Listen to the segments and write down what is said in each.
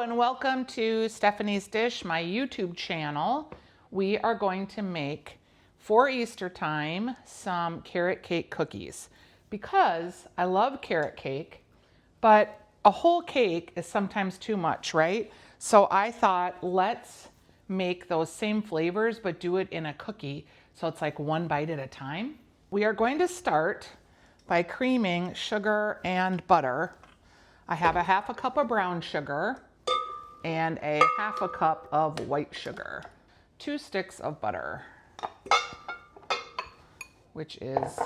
And welcome to Stephanie's Dish, my YouTube channel. We are going to make, for Easter time, some carrot cake cookies because I love carrot cake, but a whole cake is sometimes too much, right? So I thought, let's make those same flavors, but do it in a cookie. So it's like one bite at a time. We are going to start by creaming sugar and butter. I have a half a cup of brown sugar and a half a cup of white sugar. 2 sticks of butter, which is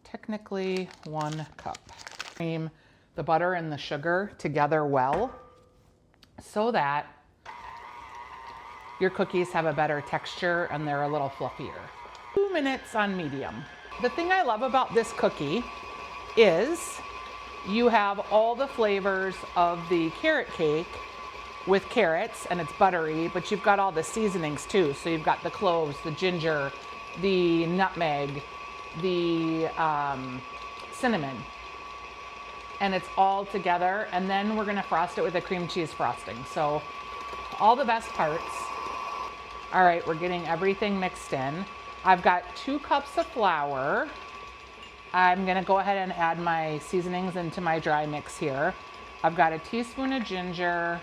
technically 1 cup. Cream the butter and the sugar together well so that your cookies have a better texture and they're a little fluffier. 2 minutes on medium. The thing I love about this cookie is you have all the flavors of the carrot cake with carrots and it's buttery, but you've got all the seasonings too. So you've got the cloves, the ginger, the nutmeg, the cinnamon, and it's all together. And then we're gonna frost it with a cream cheese frosting. So all the best parts. All right, we're getting everything mixed in. I've got 2 cups of flour. I'm gonna go ahead and add my seasonings into my dry mix here. I've got a teaspoon of ginger,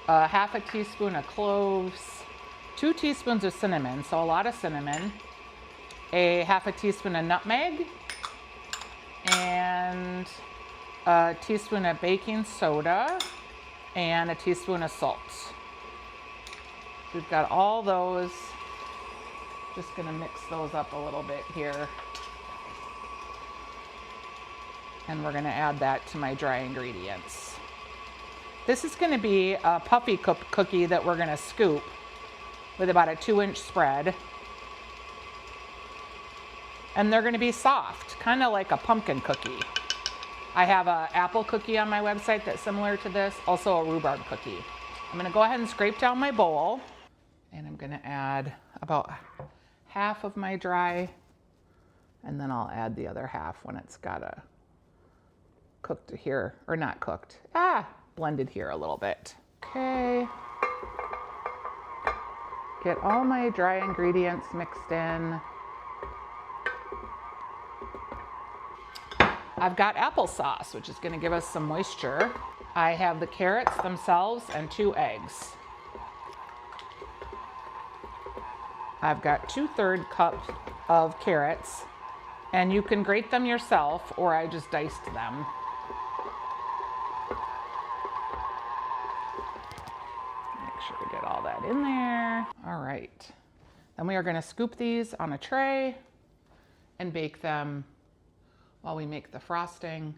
half a teaspoon of cloves, 2 teaspoons of cinnamon, so a lot of cinnamon, a half a teaspoon of nutmeg, and a teaspoon of baking soda, and a teaspoon of salt. We've got all those. Just gonna mix those up a little bit here. And we're gonna add that to my dry ingredients. This is gonna be a puffy cookie that we're gonna scoop with about a 2-inch spread. And they're gonna be soft, kind of like a pumpkin cookie. I have an apple cookie on my website that's similar to this, also a rhubarb cookie. I'm gonna go ahead and scrape down my bowl, and I'm gonna add about half of my dry, and then I'll add the other half when it's got a cooked here, or not cooked, blended here a little bit. Okay. Get all my dry ingredients mixed in. I've got applesauce, which is gonna give us some moisture. I have the carrots themselves and 2 eggs. I've got 2/3 cups of carrots, and you can grate them yourself, or I just diced them. Make sure we get all that in there. All right. Then we are gonna scoop these on a tray and bake them while we make the frosting.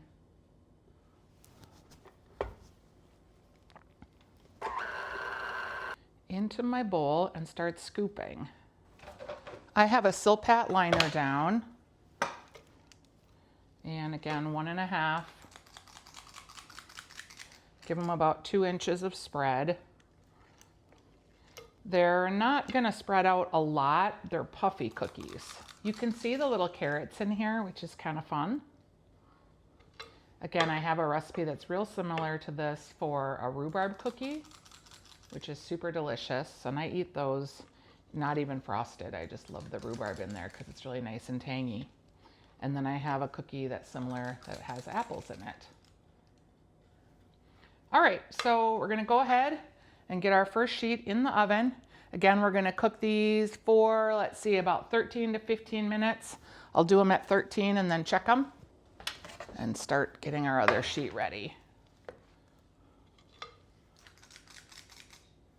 Into my bowl and start scooping. I have a Silpat liner down. And again, 1.5. Give them about 2 inches of spread. They're not gonna spread out a lot. They're puffy cookies. You can see the little carrots in here, which is kind of fun. Again, I have a recipe that's real similar to this for a rhubarb cookie, which is super delicious. And I eat those not even frosted. I just love the rhubarb in there because it's really nice and tangy. And then I have a cookie that's similar that has apples in it. All right, so we're gonna go ahead and get our first sheet in the oven. Again, we're gonna cook these for, let's see, about 13 to 15 minutes. I'll do them at 13 and then check them and start getting our other sheet ready.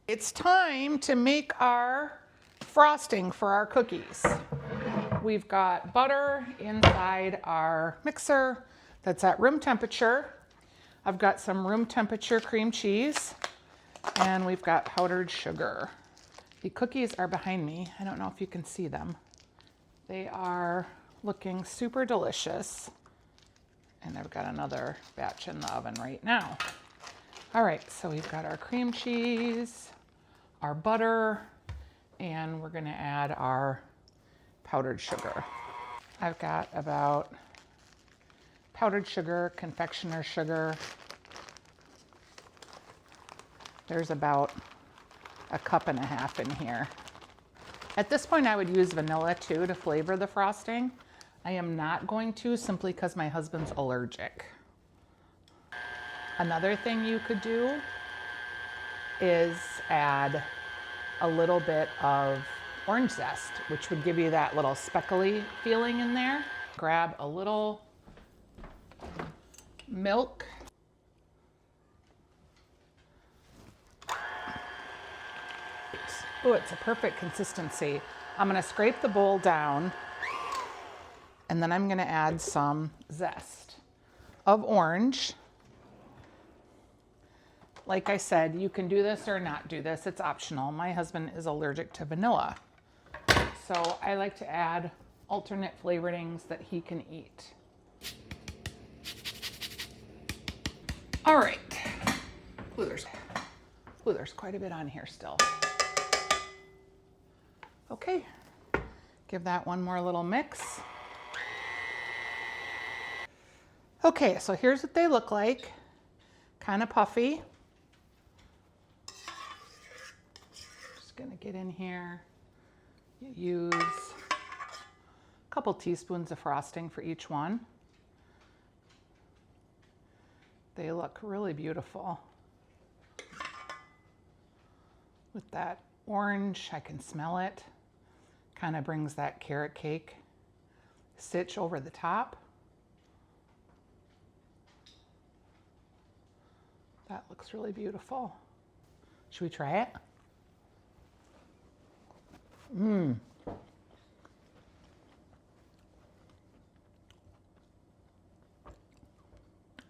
It's time to make our frosting for our cookies. We've got butter inside our mixer that's at room temperature. I've got some room temperature cream cheese, and we've got powdered sugar. The cookies are behind me. I don't know if you can see them. They are looking super delicious. And I've got another batch in the oven right now. All right, so we've got our cream cheese, our butter, and we're gonna add our powdered sugar. I've got about powdered sugar, confectioner sugar, There's about a cup and a half in here. At this point, I would use vanilla too to flavor the frosting. I am not going to, simply because my husband's allergic. Another thing you could do is add a little bit of orange zest, which would give you that little speckly feeling in there. Grab a little milk. Oh, it's a perfect consistency. I'm gonna scrape the bowl down, and then I'm gonna add some zest of orange. Like I said, you can do this or not do this. It's optional. My husband is allergic to vanilla, so I like to add alternate flavorings that he can eat. All right. Ooh, there's quite a bit on here still. Okay, give that one more little mix. Okay, so here's what they look like. Kind of puffy. Just gonna get in here. You use a couple teaspoons of frosting for each one. They look really beautiful. With that orange, I can smell it. Kind of brings that carrot cake stitch over the top. That looks really beautiful. Should we try it?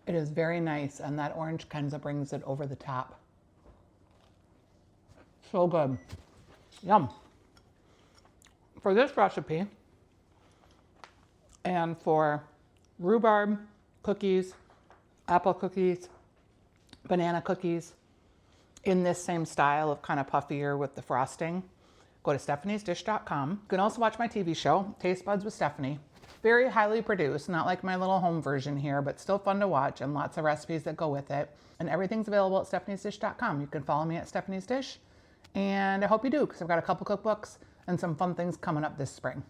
It is very nice, and that orange kind of brings it over the top. So good. Yum. For this recipe and for rhubarb cookies, apple cookies, banana cookies in this same style of kind of puffier with the frosting, go to stephaniesdish.com. You can also watch my TV show, Taste Buds with Stephanie. Very highly produced, not like my little home version here, but still fun to watch, and lots of recipes that go with it. And everything's available at stephaniesdish.com. You can follow me at Stephanie's Dish, and I hope you do, because I've got a couple cookbooks and some fun things coming up this spring.